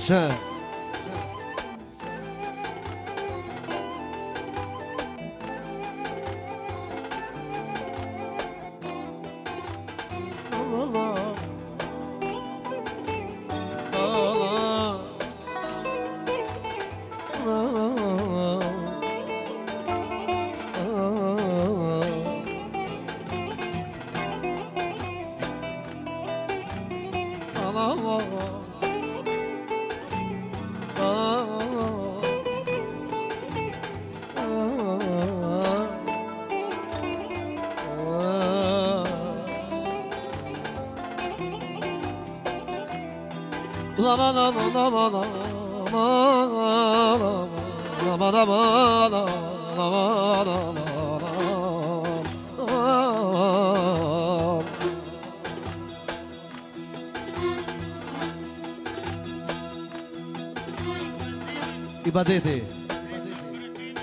Shë Ibadeti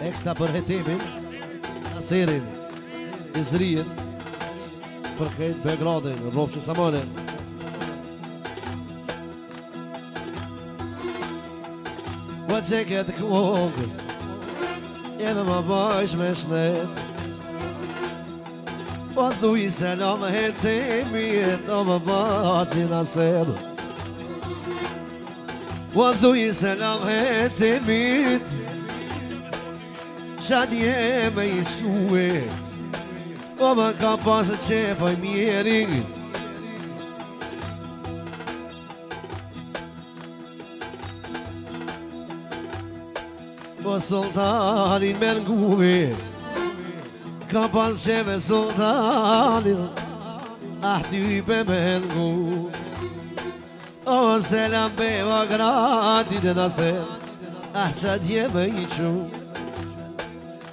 ekstra për hetimin Asirin Izrin për këtë Belgradin Ropshë Samonin Wa që këtë këngë Edhe më bëjsh me shnet O thuj selam hetimit O më bacin ased O thuj selam hetimit Qa dje me i shuë O më ka pasë qefoj mjerin O sultanin me n'guve Ka pas qeve sultanin Ah type me n'guve O selam beva gratit e nasel Ah qa dje me i qu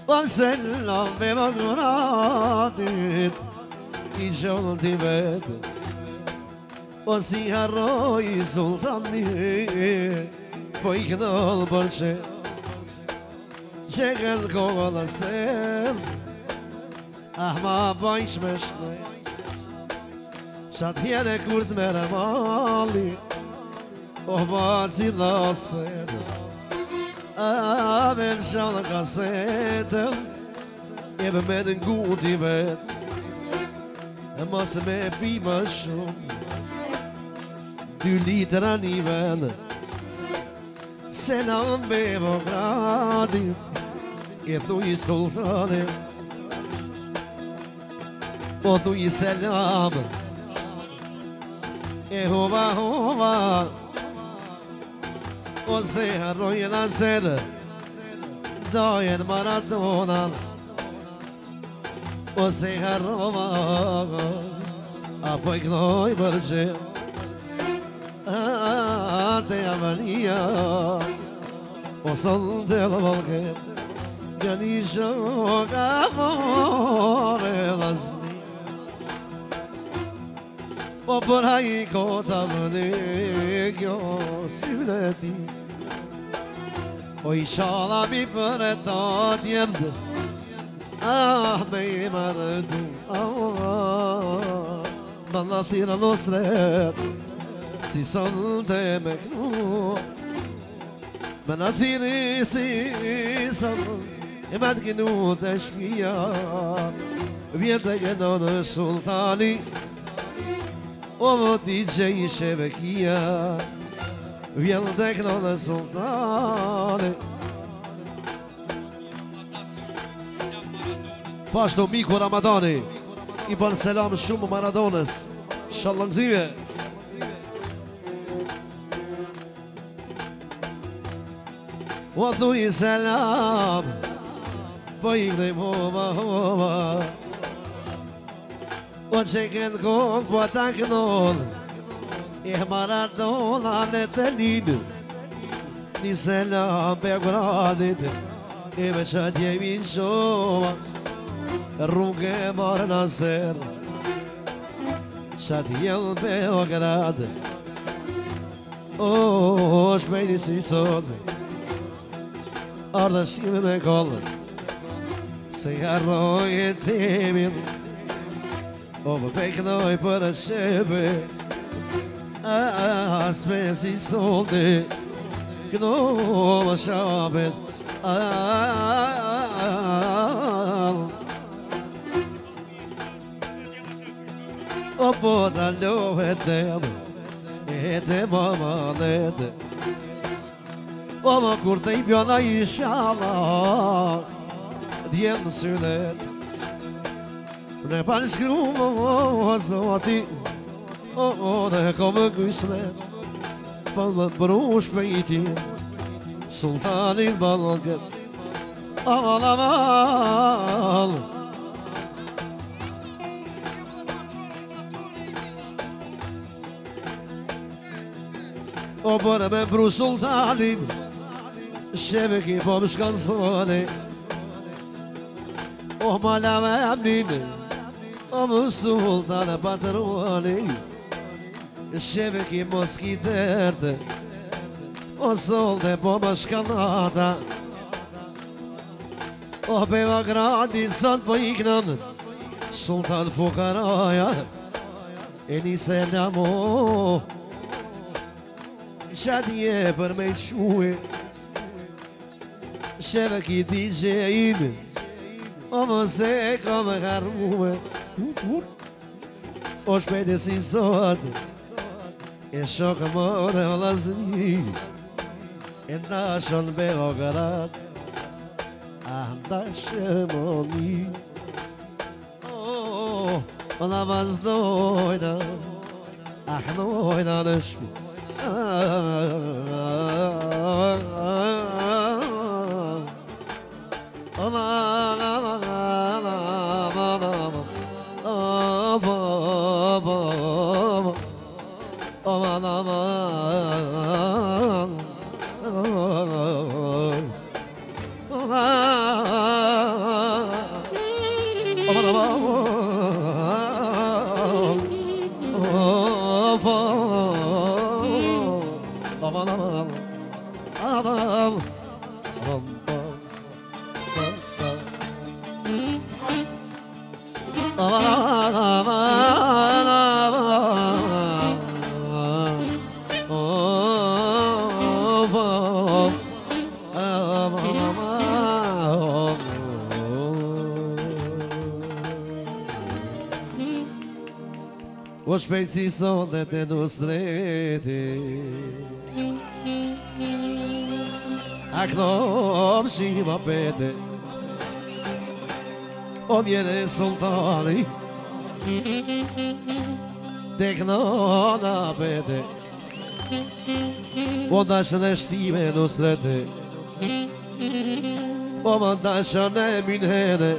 O selam beva gratit I qonë t'i vetë O si harroj sultanin Po i kënëllë për që Që këtë kohë dhe sen Ah ma bëjsh me shnej Qa t'jene kur t'mere mali O baci dhe sen A me në shanë kasetën Jebe me në nguti vet E mos me pi më shumë 2 litra një ven Se në mbevo gradit E thuj sultanit O thuj selam E hova hova O se harrojnë aser Dojen maratona O se harrova Apo i knoj për që Te avania O son te la volket Gjani shok amore lasni O për haj kota vëne kjo syleti O i shala mi për e ta djemd Ah me i marëtu Më në thira nosret Si son te me knu Me në thiri si son E me të kënu të shpia Vjetë e këno në sultani O më t'i që i sheve kia Vjetë e këno në sultani Pashto Miku Ramadani I bën selam shumë Maradonës Shallëngzime O thuj selam Po i knejm hova hova O që kënë kohë po ta kënon E Maradona në të linë Një selam për gradit E me që t'jemi në shova Rrugë e marë në serë Qa t'jellë për gradit O shpejti si sotë Ardëshime me kollë Se harroj e temin O më peknoj për e shepe Asme si solti këno më shabet O po të lohet dhe e te mama lete O më kur të i bjona i shala Djemë synet Ne pa në shkru o zoti O dhe ko më kysmet Pa më brush për i ti Sultanin balket Aval aval O bërë me bru sultanin Sheve ki po më shkansone O mala me amnin O më sultan e patroni Sheve ki mos ki derte O solde po më shkanata O beva grandi sot po iknën Sultan fukaraja E një selamo Shadje për me que Sheve ki ti gjejnë O më se ka më harrume O shpejtë si sot E shokë more o lazni E ndashon be o garat A ndashë moni O la vazdojna A hnojna në shpi O shpejt si sondet e nusreti A knop shima pete O vjene sultani Te knona pete O dashën e shtime nusreti O më dashën e minhene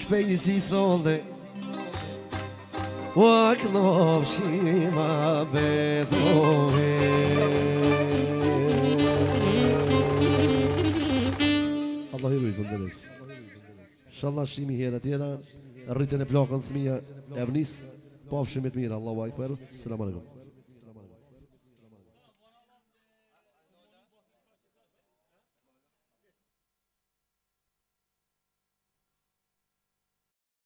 Shpejni si sonde O knop shima betove Allah hiru I fëndërës Inshallah shimi herë tjera Rritën e plakën thëmija e vënis Pafshimit mirë Allahu akbar Selamu alaikum